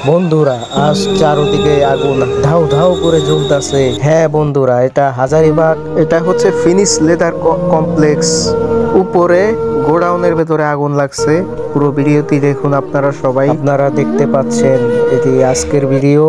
বন্ধুরা আজ চারদিকে আগুন ধাউ ধাউ করে জ্বলতেছে। হ্যাঁ বন্ধুরা, এটা হাজারীবাগ, এটা হচ্ছে ফিনিশ লেদার কমপ্লেক্স। উপরে গোডাউনের ভেতরে আগুন লাগছে। পুরো ভিডিওটি দেখুন, আপনারা সবাই আপনারা দেখতে পাচ্ছেন। এটি আজকের ভিডিও।